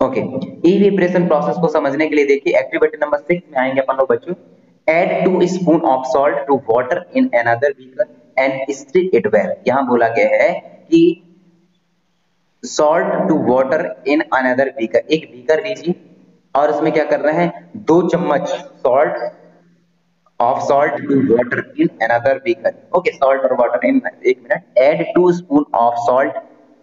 Okay, evaporation process को समझने के लिए देखिए एक्टिविटी नंबर 6 में आएंगे अपन लोग बच्चों। Add 2 spoon of salt to water in another beaker and stir it well. यहां बोला गया है कि salt to water in another beaker, एक बीकर लीजिए और उसमें क्या कर रहे हैं, 2 चम्मच salt of salt to water in another beaker. Okay, salt or water in, एक minute, add 2 spoon of salt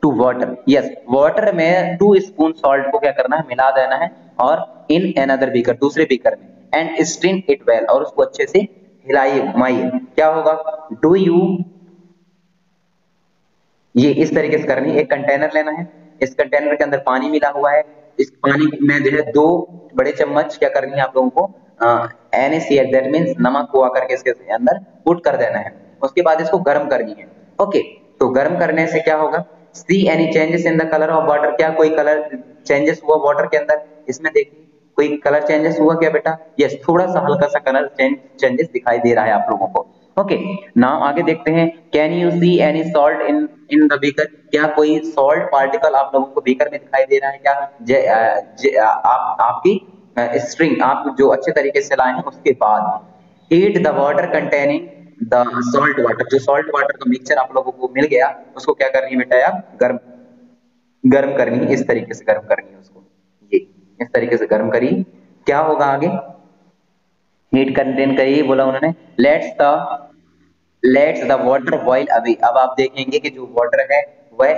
to water. Yes, water में 2 स्पून salt को क्या करना है, मिला देना है और in another beaker, दूसरे बीकर में, and stir it well, और उसको अच्छे से हिलाइए घुमाइए। क्या होगा, do you, ये इस तरीके से करनी है। एक कंटेनर लेना है, इस कंटेनर के अंदर पानी मिला हुआ है, इस पानी में जो है 2 बड़े चम्मच क्या करनी है आप लोगों को, NaCl, दैट मींस नमक को आकर के इसके अंदर पुट कर देना है। उसके बाद इसको गर्म करनी है। ओके, तो गर्म करने से क्या होगा, see any changes in the colour of water, क्या कोई कलर चेंजेस हुआ वाटर के अंदर, इसमें देखिए कोई कलर चेंजेस हुआ क्या बेटा, यस, थोड़ा सा हल्का सा कलर चेंजेस दिखाई दे रहा है आप लोगों को। ओके, नाउ आगे देखते हैं, can you see any salt in in the beaker, क्या कोई सॉल्ट पार्टिकल आप लोगों को बीकर में दिखाई दे रहा है क्या, आपकी स्ट्रिंग आप जो अच्छे तरीके से लाए हैं उसके बाद heat the water containing the salt water, जो सॉल्ट वाटर का मिक्सचर आप लोगों को मिल गया उसको क्या करनी है बेटा, आप गर्म गर्म करनी है, इस तरीके से गर्म करनी है उसको, ये इस तरीके से गर्म करिए। क्या होगा आगे, हीट कंटेन करिए बोला उन्होंने, let's the water boil away. अब आप देखेंगे कि जो वाटर है वह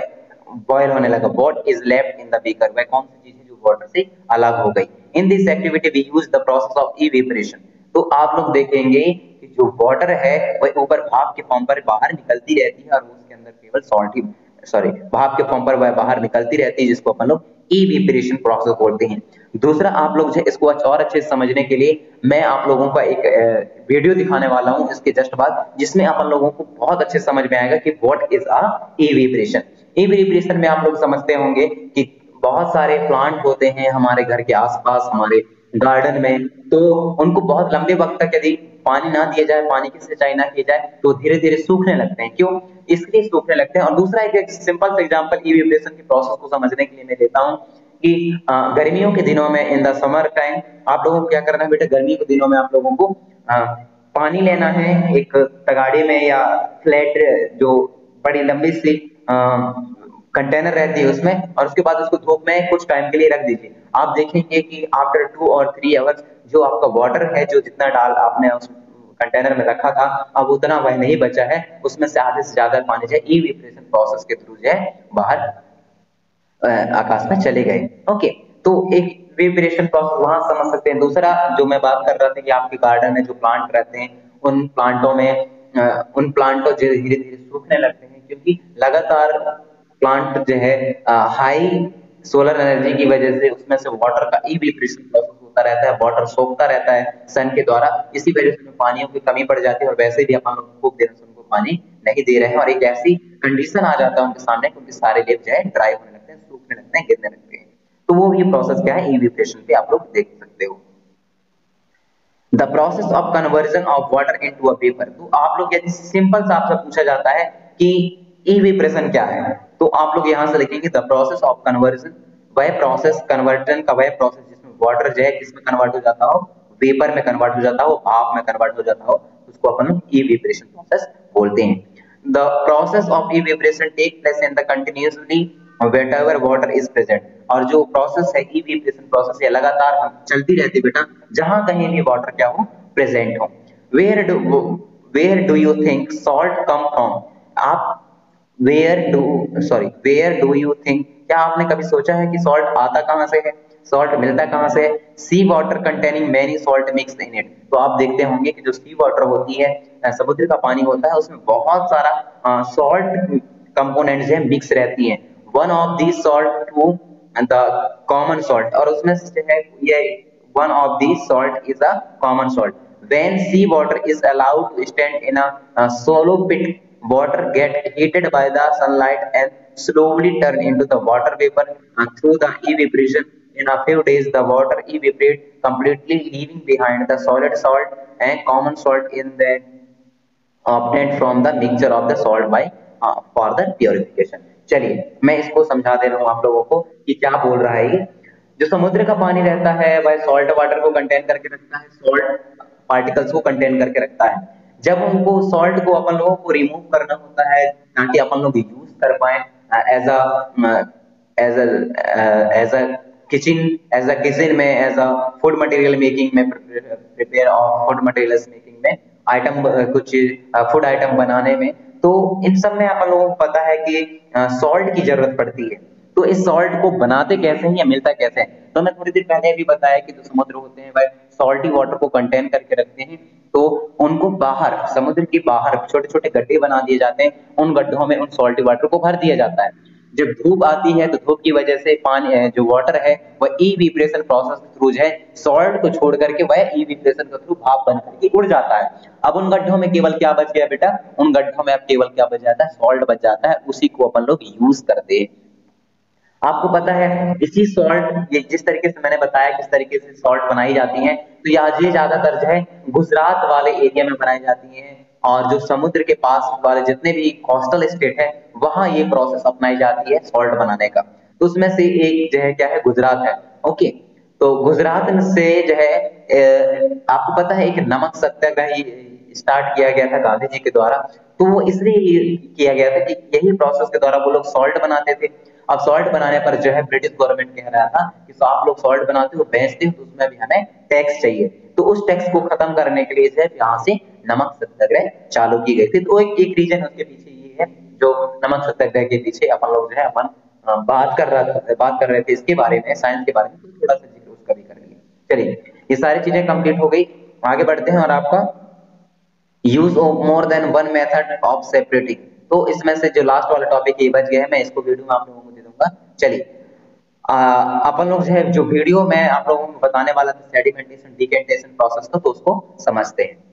बॉईल होने लगा, what is left in the beaker, वह कौन सी चीज है जो वाटर से अलग हो गई। In this activity we use the process of evaporation. तो आप लोग देखेंगे कि जो वाटर है वह ऊपर भाप के फॉर्म पर बाहर निकलती रहती है और उसके अंदर केवल सॉल्ट ही, सॉरी, भाप के फॉर्म पर वह बाहर निकलती रहती है, जिसको अपन लोग इवेपोरेशन प्रोसेस बोलते हैं। दूसरा, आप लोग जो है इसको और अच्छे से समझने के लिए मैं आप लोगों का एक वीडियो दिखाने वाला हूं इसके जस्ट बाद, जिसमें अपन लोगों को बहुत अच्छे समझ में आएगा कि what is a evaporation. Evaporation में आप लोग समझते होंगे कि बहुत सारे प्लांट होते हैं हमारे घर के आसपास, हमारे गार्डन में, तो उनको बहुत लंबे वक्त तक यदि पानी ना दिया जाए, पानी की सिंचाई ना की जाए, तो धीरे धीरे सूखने लगते हैं। क्यों, इसलिए सूखने लगते हैं। और दूसरा एक सिंपल सा एग्जांपल इवेपोरेशन की प्रोसेस को समझने के लिए मैं देता हूं कि गर्मियों के दिनों में, इन द समर टाइम, आप लोगों को क्या करना है बेटा, गर्मियों के दिनों में आप लोगों को पानी लेना है एक तगाड़ी में या फ्लैट जो बड़ी लंबी सी कंटेनर रहती है उसमें, और उसके बाद उसको धूप में कुछ टाइम के लिए रख दीजिए। आप देखेंगे कि आफ्टर 2 और 3 आवर्स जो आपका वाटर है, जो जितना डाल आपने उस कंटेनर में रखा था, अब उतना वह नहीं बचा है, उसमें से आधे से ज्यादा पानी जो है इवेपोरेशन प्रोसेस के थ्रू जो है बाहर आकाश में चले गए। ओके, तो एक इवेपोरेशन प्रोसेस वहां समझ सकते हैं। दूसरा जो मैं बात कर रहा था कि आपके गार्डन में जो प्लांट रहते हैं, उन प्लांटों में उन प्लांटों धीरे धीरे सूखने लगते हैं, क्योंकि लगातार प्लांट जो है हाई सोलर एनर्जी की वजह से उसमें से वाटर का इवेपोरेशन प्रोसेस होता रहता है, वाटर सोखता रहता है सन के द्वारा, इसी वजह से पानियों की कमी पड़ जाती है और वैसे भी अपन लोग खूब देर से उनको पानी नहीं दे रहे हैं, और एक ऐसी कंडीशन आ जाता है उनके सामने कि उनके सारे लेप जो है ड्राई होने लगते हैं, सूखने लगते हैं, गिरने लगते हैं। तो वो ये प्रोसेस क्या है, इवेपोरेशन पे आप लोग देख सकते हो। The process of conversion of water into a vapour. तो आप लोग यदि सिंपल सा आपसे पूछा जाता है कि इवेपोरेशन क्या है, तो आप लोग यहां से लिखेंगे द प्रोसेस ऑफ कन्वर्जन, वह प्रोसेस, कन्वर्जन का वह प्रोसेस जिसमें वाटर जो है किसमें कन्वर्ट हो जाता हो, वेपर में कन्वर्ट हो जाता हो, भाप में कन्वर्ट हो जाता हो, उसको अपन लोग इवेपोरेशन प्रोसेस बोलते हैं। The process of evaporation take place in the continuously wherever water is present। और जो प्रोसेस है इवेपोरेशन प्रोसेस है लगातार चलती रहती है बेटा, जहां कहीं भी वाटर क्या हो, प्रेजेंट हो। Where do you think salt come from, आप वेयर डू यू थिंक, क्या आपने कभी सोचा है कि सॉल्ट आता कहां से है, सॉल्ट मिलता कहां से है। Sea water containing many salt mix in it. तो आप देखते होंगे कि जो सी वाटर होती है, समुद्र का पानी होता है, उसमें बहुत सारा सॉल्ट कंपोनेंट्स है मिक्स रहती हैं। One of the salt to the common salt, और उसमें से है ये one of the salt is a common salt. When sea water is allowed to stand in a shallow pit, water get heated by the sunlight and slowly turn into the water vapor through the evaporation. In a few days the water evaporate completely, leaving behind the solid salt and common salt in the obtained from the mixture of the salt by for the purification। चलिए मैं इसको समझा दे रहा हूं आप लोगों को कि क्या बोल रहा है ये। जो समुद्र का पानी रहता है वह सॉल्ट वाटर को कंटेन करके रखता है, सॉल्ट पार्टिकल्स को कंटेन करके रखता है। जब उनको सॉल्ट को अपन लोगों को रिमूव करना होता है ताकि अपन लोग यूज कर पाए as a as a as a kitchen, as a kitchen में, as a food material making में, prepare of food materials making में, आइटम कुछ फूड आइटम बनाने में, तो इन सब में अपन लोगों को पता है कि सॉल्ट की जरूरत पड़ती है। तो इस सॉल्ट को बनाते कैसे हैं या मिलता कैसे है? तो मैं थोड़ी देर पहले भी बताया कि जो समुद्र होते हैं वह सॉल्टी वाटर को कंटेन करके रखते हैं। तो उनको बाहर, समुद्र के बाहर छोटे छोटे गड्ढे बना दिए जाते हैं, उन गड्ढों में उन सॉल्टी वाटर को भर दिया जाता है। जब धूप आती है तो धूप की वजह से पानी जो वाटर है वह इवेपोरेशन प्रोसेस के थ्रू जो है सॉल्ट को छोड़ करके वह इवेपोरेशन के थ्रू भाप बन करके उड़ जाता है। अब उन गड्ढों में केवल क्या बच गया बेटा? उन गड्ढों में अब केवल क्या बच जाता है? सॉल्ट बच जाता है, उसी को अपन लोग यूज करते हैं। आपको पता है इसी सॉल्ट, ये जिस तरीके से मैंने बताया किस तरीके से सॉल्ट बनाई जाती है, तो ये ज्यादातर जो है गुजरात वाले एरिया में बनाई जाती है, और जो समुद्र के पास वाले जितने भी कोस्टल स्टेट है वहां ये प्रोसेस अपनाई जाती है सॉल्ट बनाने का। तो उसमें से एक जो है क्या है? गुजरात है। ओके, तो गुजरात से जो है आपको पता है एक नमक सत्याग्रह स्टार्ट किया गया था गांधी जी के द्वारा। तो वो इसलिए किया गया था कि यही प्रोसेस के द्वारा वो लोग सॉल्ट बनाते थे। अब सॉल्ट बनाने पर जो है ब्रिटिश गवर्नमेंट कह रहा था कि तो आप लोग सॉल्ट बनाते हो, बेचते हो, तो उसमें भी हमें टैक्स चाहिए। तो उस टैक्स को खत्म करने के लिए जो है यहाँ से नमक सत्याग्रह चालू की गई थी। तो एक रीजन उसके पीछे ये है, जो नमक सत्याग्रह के पीछे अपन लोग जो है अपन बात कर रहे थे इसके बारे में, साइंस के बारे में, तो थोड़ा सा जिक्र उसका भी कर लिया। चलिए, ये सारी चीजें कंप्लीट हो गई, आगे बढ़ते हैं। और आपका use of more than one method of separating, तो इसमें से जो लास्ट वाला टॉपिक ये बच गया है, मैं इसको वीडियो में आप लोगों को दे दूंगा। चलिए, अपन लोग जो है जो वीडियो में आप लोगों को बताने वाला था सेडिमेंटेशन डिकेंटेशन प्रोसेस का, तो उसको समझते हैं।